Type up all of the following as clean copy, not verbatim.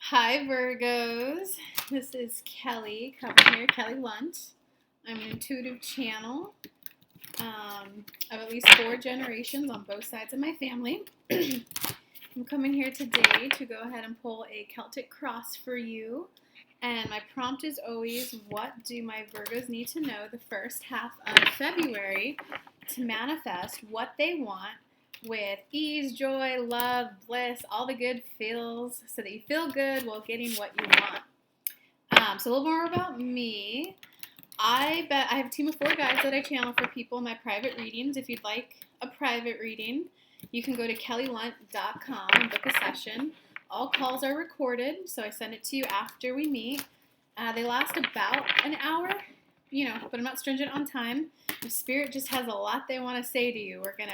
Hi, Virgos. This is Kelly coming here, Kelly Lunt. I'm an intuitive channel of at least 4 generations on both sides of my family. I'm coming here today to go ahead and pull a Celtic cross for you. And my prompt is always, what do my Virgos need to know the first half of February to manifest what they want with ease, joy, love, bliss, all the good feels, so that you feel good while getting what you want. So a little more about me. I have a team of 4 guides that I channel for people in my private readings. If you'd like a private reading, you can go to kellylunt.com and book a session. All calls are recorded, so I send it to you after we meet. They last about an hour, but I'm not stringent on time. If Spirit just has a lot they want to say to you, we're gonna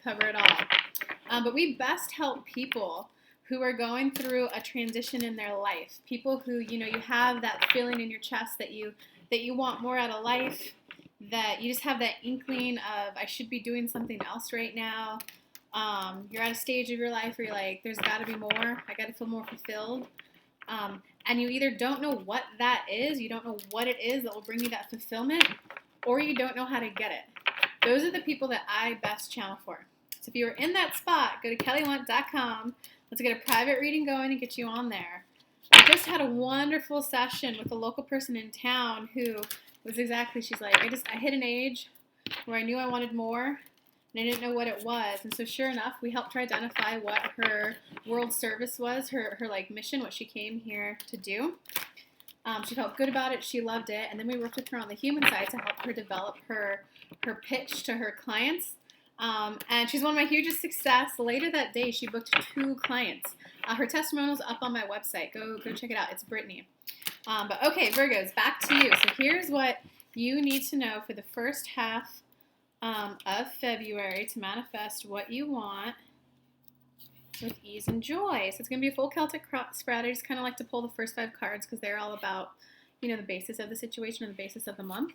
cover it all. But we best help people who are going through a transition in their life. People who you have that feeling in your chest that you want more out of life, that you just have that inkling of I should be doing something else right now. You're at a stage of your life where you're like, there's got to be more. I got to feel more fulfilled. And you either don't know what that is, you don't know what it is that will bring you that fulfillment, or you don't know how to get it. Those are the people that I best channel for. So if you're in that spot, go to kellylunt.com. Let's get a private reading going and get you on there. I just had a wonderful session with a local person in town who was she's like, I hit an age where I knew I wanted more, and I didn't know what it was. And so sure enough, we helped her identify what her world service was, her mission, what she came here to do. She felt good about it. She loved it. And then we worked with her on the human side to help her develop her pitch to her clients. And she's one of my hugest success. Later that day, she booked 2 clients. Her testimonial's up on my website. Go check it out. It's Brittany. But okay, Virgos, back to you. So here's what you need to know for the first half of February to manifest what you want with ease and joy. So it's going to be a full Celtic spread. I just kind of like to pull the first 5 cards because they're all about, the basis of the situation and the basis of the month.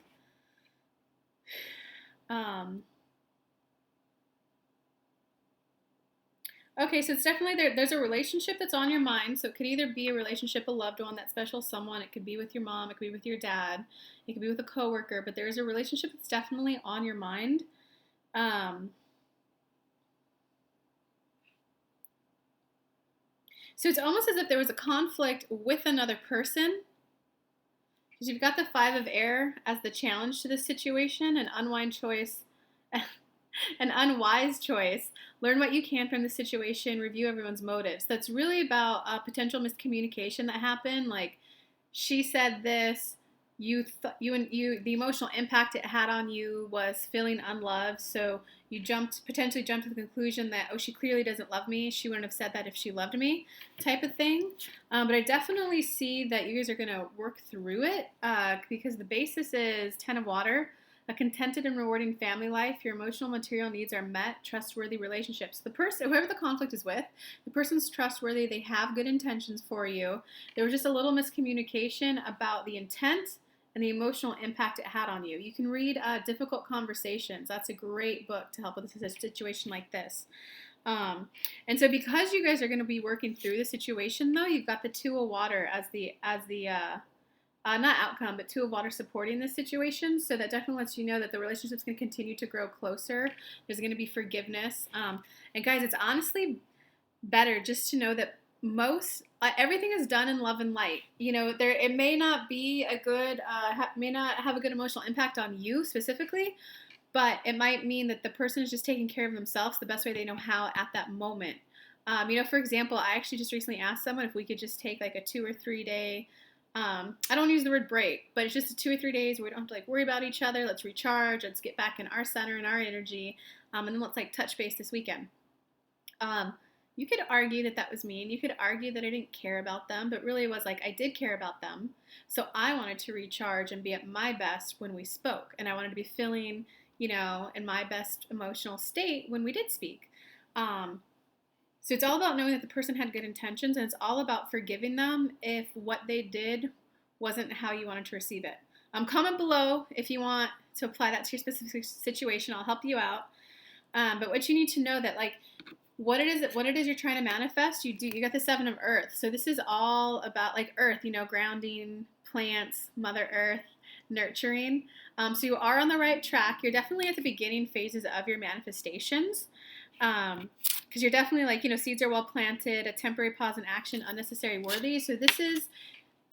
Okay, so it's definitely there's a relationship that's on your mind. So it could either be a relationship, a loved one, that special someone. It could be with your mom. It could be with your dad. It could be with a coworker. But there is a relationship that's definitely on your mind. So it's almost as if there was a conflict with another person. Because you've got the 5 of air as the challenge to this situation, an unwise choice. An unwise choice. Learn what you can from the situation. Review everyone's motives. That's really about potential miscommunication that happened. Like, she said this. The emotional impact it had on you was feeling unloved. So you potentially jumped to the conclusion that, she clearly doesn't love me. She wouldn't have said that if she loved me, type of thing. But I definitely see that you guys are going to work through it because the basis is 10 of water. A contented and rewarding family life, your emotional material needs are met, trustworthy relationships. The person, whoever the conflict is with, the person's trustworthy, they have good intentions for you. There was just a little miscommunication about the intent and the emotional impact it had on you. You can read Difficult Conversations. That's a great book to help with a situation like this. And so because you guys are going to be working through the situation, though, you've got the 2 of water as the not outcome, but 2 of water supporting this situation. So that definitely lets you know that the relationship's going to continue to grow closer. There's going to be forgiveness. And guys, it's honestly better just to know that everything is done in love and light. It may not be may not have a good emotional impact on you specifically, but it might mean that the person is just taking care of themselves the best way they know how at that moment. For example, I actually just recently asked someone if we could just take like a 2 or 3 day I don't use the word break, but it's just 2 or 3 days where we don't have to worry about each other. Let's recharge. Let's get back in our center and our energy. And then let's touch base this weekend. You could argue that was mean. You could argue that I didn't care about them, but really it was I did care about them. So I wanted to recharge and be at my best when we spoke. And I wanted to be feeling, in my best emotional state when we did speak. So it's all about knowing that the person had good intentions, and it's all about forgiving them if what they did wasn't how you wanted to receive it. Comment below if you want to apply that to your specific situation. I'll help you out. But what you need to know that what it is you're trying to manifest. You got the Seven of Earth. So this is all about like earth, grounding, plants, Mother Earth, nurturing. So you are on the right track. You're definitely at the beginning phases of your manifestations. Because you're definitely like, seeds are well planted, a temporary pause in action, unnecessary worthy. So this is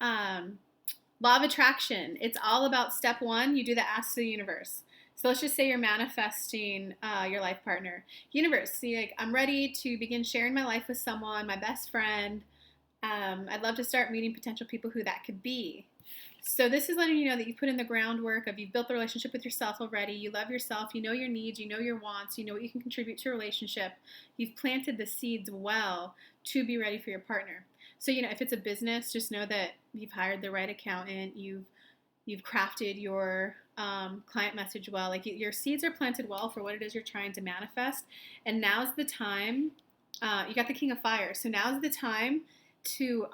law of attraction. It's all about step one. You do the ask to the universe. So let's just say you're manifesting your life partner. Universe, see, like, I'm ready to begin sharing my life with someone, my best friend. I'd love to start meeting potential people who that could be. So this is letting you know that you put in the groundwork of you've built the relationship with yourself already. You love yourself. You know your needs. You know your wants. You know what you can contribute to a relationship. You've planted the seeds well to be ready for your partner. So, if it's a business, just know that you've hired the right accountant. You've crafted your client message well. Like your seeds are planted well for what it is you're trying to manifest. And now's the time. You got the King of Fire. So now's the time to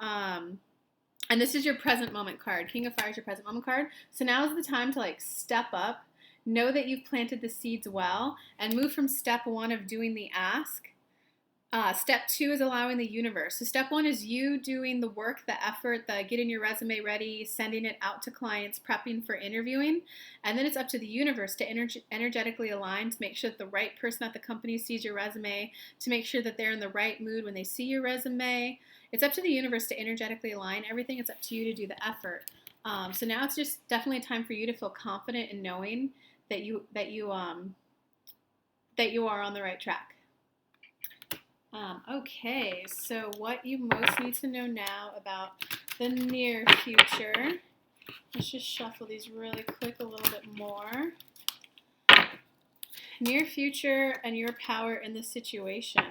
and this is your present moment card. King of Fire is your present moment card. So now is the time to like step up, know that you've planted the seeds well, and move from step one of doing the ask. Step two is allowing the universe. So step one is you doing the work, the effort, the getting your resume ready, sending it out to clients, prepping for interviewing. And then it's up to the universe to energetically align to make sure that the right person at the company sees your resume, to make sure that they're in the right mood when they see your resume. It's up to the universe to energetically align everything. It's up to you to do the effort. So now it's just definitely a time for you to feel confident in knowing that you are on the right track. Okay, so what you most need to know now about the near future. Let's just shuffle these really quick a little bit more. Near future and your power in the situation.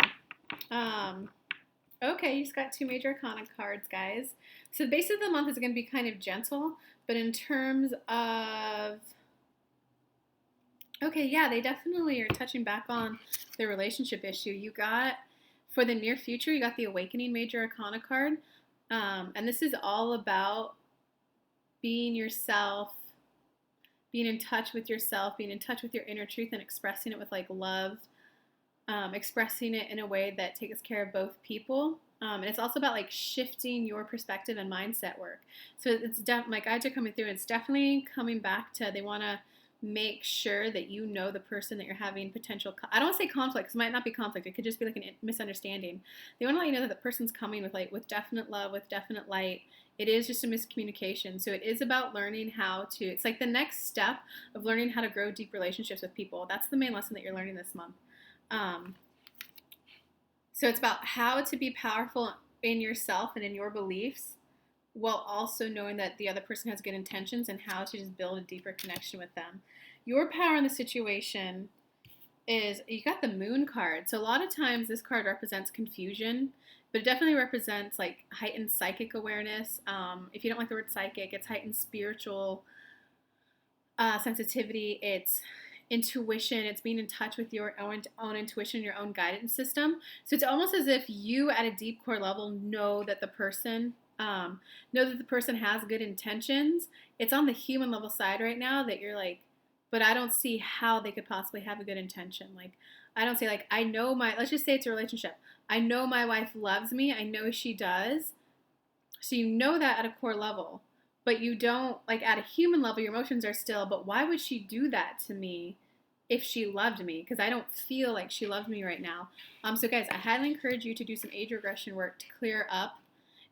Okay, you just got 2 major arcana cards, guys. So the base of the month is going to be kind of gentle, but in terms of... Okay, yeah, they definitely are touching back on the relationship issue. You got... For the near future, you got the Awakening Major Arcana card. And this is all about being yourself, being in touch with yourself, being in touch with your inner truth, and expressing it with like love, expressing it in a way that takes care of both people. And it's also about like shifting your perspective and mindset work. So it's my guides are coming through. And it's definitely coming back to, they want to make sure that you know the person that you're having potential, I don't want to say conflict, because it might not be conflict, it could just be like a misunderstanding. They want to let you know that the person's coming with definite love, with definite light. It is just a miscommunication. So it is about learning how to, it's like the next step of learning how to grow deep relationships with people. That's the main lesson that you're learning this month. So it's about how to be powerful in yourself and in your beliefs, while also knowing that the other person has good intentions, and how to just build a deeper connection with them. Your power in the situation is, you got the Moon card. So a lot of times this card represents confusion, but it definitely represents like heightened psychic awareness. If you don't like the word psychic, it's heightened spiritual sensitivity. It's intuition. It's being in touch with your own intuition, your own guidance system. So it's almost as if you at a deep core level know that the person has good intentions. It's on the human level side right now that you're like, but I don't see how they could possibly have a good intention. Like, I don't see, like, I know let's just say it's a relationship. I know my wife loves me. I know she does. So you know that at a core level, but you don't, like, at a human level, your emotions are still, but why would she do that to me if she loved me? Because I don't feel like she loves me right now. So guys, I highly encourage you to do some age regression work to clear up.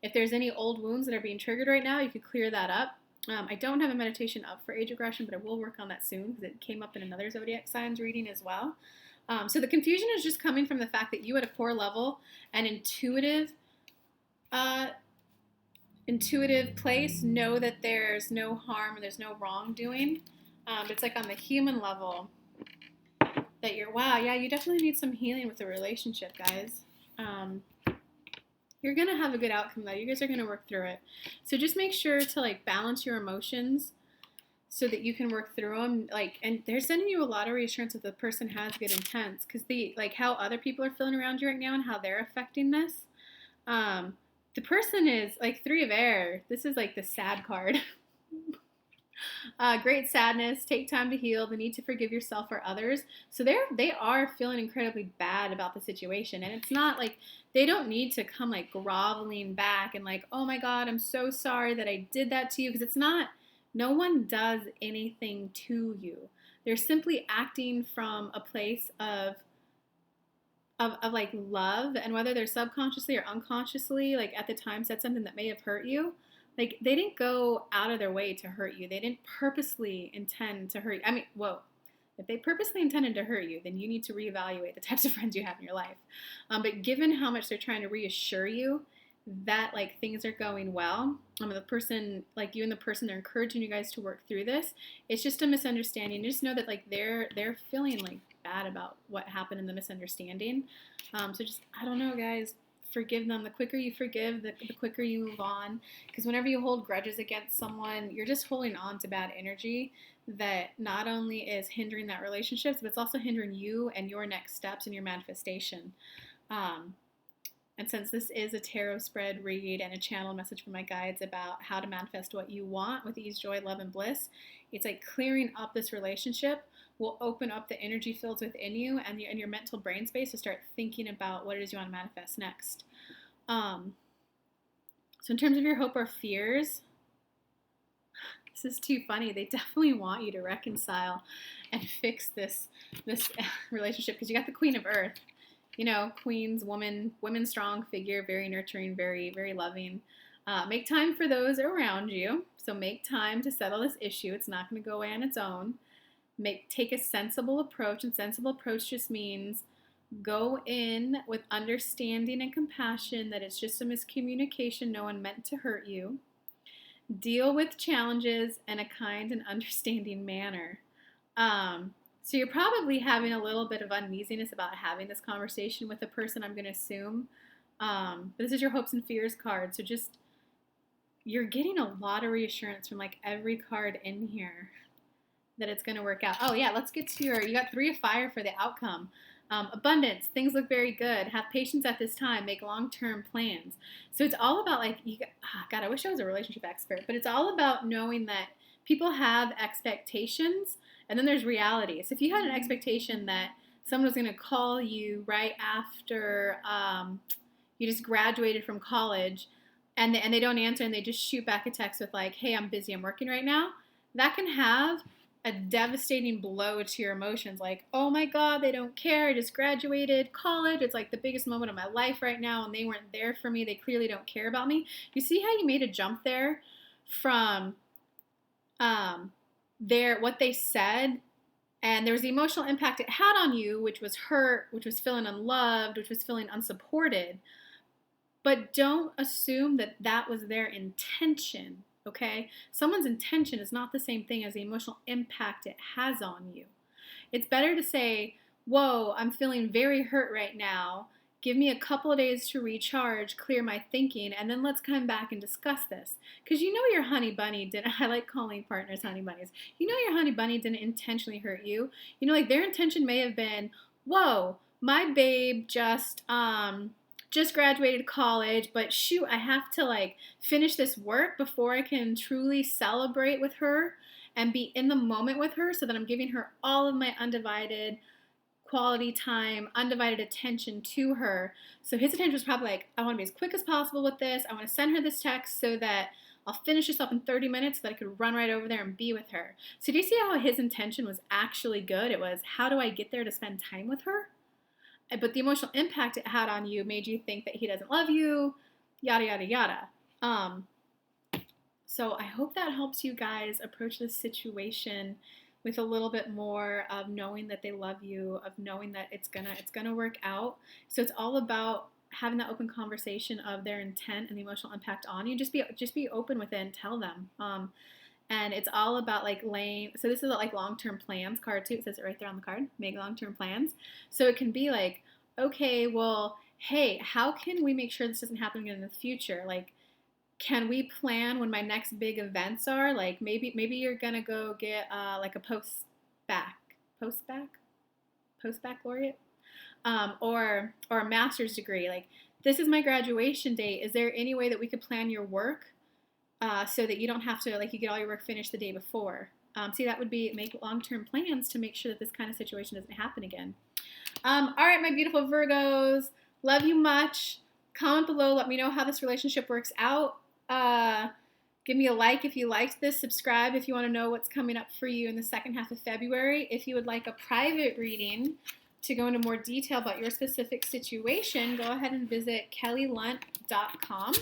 If there's any old wounds that are being triggered right now, you could clear that up. I don't have a meditation up for age regression, but I will work on that soon because it came up in another zodiac signs reading as well. So the confusion is just coming from the fact that you at a core level, an intuitive place, know that there's no harm and there's no wrongdoing. But it's like on the human level that you're, wow, yeah, you definitely need some healing with the relationship, guys. You're going to have a good outcome, though. You guys are going to work through it. So just make sure to, like, balance your emotions so that you can work through them. Like, and they're sending you a lot of reassurance that the person has good intents, because like, how other people are feeling around you right now and how they're affecting this. The person is, like, 3 of Air. This is, like, the sad card. Great sadness, take time to heal, the need to forgive yourself or others. So they are feeling incredibly bad about the situation. And it's not like they don't need to come like groveling back and like, oh my God, I'm so sorry that I did that to you. Because it's not, no one does anything to you. They're simply acting from a place of like love, and whether they're subconsciously or unconsciously like at the time said something that may have hurt you, like they didn't go out of their way to hurt you. They didn't purposely intend to hurt you. I mean, whoa, if they purposely intended to hurt you, then you need to reevaluate the types of friends you have in your life. But given how much they're trying to reassure you that like things are going well, the person, like you and the person, they're encouraging you guys to work through this. It's just a misunderstanding. Just know that like they're feeling like bad about what happened in the misunderstanding. So just, I don't know, guys, forgive them. The quicker you forgive, the quicker you move on. Because whenever you hold grudges against someone, you're just holding on to bad energy that not only is hindering that relationship, but it's also hindering you and your next steps and your manifestation. And since this is a tarot spread read and a channel message from my guides about how to manifest what you want with ease, joy, love, and bliss, it's like clearing up this relationship will open up the energy fields within you and your mental brain space to start thinking about what it is you want to manifest next. So in terms of your hope or fears, this is too funny. They definitely want you to reconcile and fix this relationship, because you got the Queen of Earth. You know, queens, women strong figure, very nurturing, very, very loving. Make time for those around you. So make time to settle this issue. It's not going to go away on its own. Take a sensible approach, and sensible approach just means go in with understanding and compassion that it's just a miscommunication. No one meant to hurt you. Deal with challenges in a kind and understanding manner. So you're probably having a little bit of uneasiness about having this conversation with a person, I'm going to assume. But this is your hopes and fears card. So just, you're getting a lot of reassurance from like every card in here that it's going to work out. Oh yeah, let's get to you got 3 of fire for the outcome. Abundance, things look very good. Have patience at this time. Make long-term plans. So it's all about like, God, I wish I was a relationship expert, but it's all about knowing that people have expectations, and then there's reality. So if you had an expectation that someone was going to call you right after you just graduated from college, and they don't answer, and they just shoot back a text with like, hey, I'm busy, I'm working right now, that can have a devastating blow to your emotions. Like, oh my God, they don't care. I just graduated college. It's like the biggest moment of my life right now, and they weren't there for me. They clearly don't care about me. You see how you made a jump there from what they said, and there was the emotional impact it had on you, which was hurt, which was feeling unloved, which was feeling unsupported. But don't assume that that was their intention, okay? Someone's intention is not the same thing as the emotional impact it has on you. It's better to say, whoa, I'm feeling very hurt right now. Give me a couple of days to recharge, clear my thinking, and then let's come back and discuss this. Because you know your honey bunny didn't, I like calling partners honey bunnies. You know your honey bunny didn't intentionally hurt you. You know, like their intention may have been, whoa, my babe just graduated college, but shoot, I have to like finish this work before I can truly celebrate with her and be in the moment with her, so that I'm giving her all of my undivided quality time, undivided attention to her. So his attention was probably like, I want to be as quick as possible with this. I want to send her this text so that I'll finish this up in 30 minutes so that I could run right over there and be with her. So do you see how his intention was actually good? It was, how do I get there to spend time with her? But the emotional impact it had on you made you think that he doesn't love you, yada, yada, yada. So I hope that helps you guys approach this situation with a little bit more of knowing that they love you, of knowing that it's gonna work out. So it's all about having that open conversation of their intent and the emotional impact on you. Just be open with it and tell them. And it's all about like so this is like long-term plans card too. It says it right there on the card, make long-term plans. So it can be like, okay, well, hey, how can we make sure this doesn't happen again in the future? Like, can we plan when my next big events are? Like maybe you're gonna go get like a post-bac laureate, or a master's degree. Like, this is my graduation date. Is there any way that we could plan your work so that you don't have to, like, you get all your work finished the day before. See, that would be make long-term plans to make sure that this kind of situation doesn't happen again. All right, my beautiful Virgos. Love you much. Comment below. Let me know how this relationship works out. Give me a like if you liked this. Subscribe if you want to know what's coming up for you in the second half of February. If you would like a private reading to go into more detail about your specific situation, go ahead and visit kellylunt.com.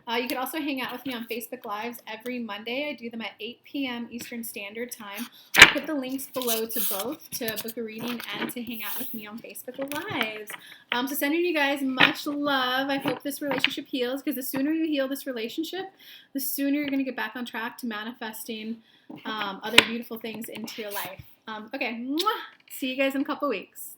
You can also hang out with me on Facebook Lives every Monday. I do them at 8 p.m. Eastern Standard Time. I'll put the links below to both, to book a reading and to hang out with me on Facebook Lives. So sending you guys much love. I hope this relationship heals, because the sooner you heal this relationship, the sooner you're going to get back on track to manifesting other beautiful things into your life. Okay, mwah! See you guys in a couple weeks.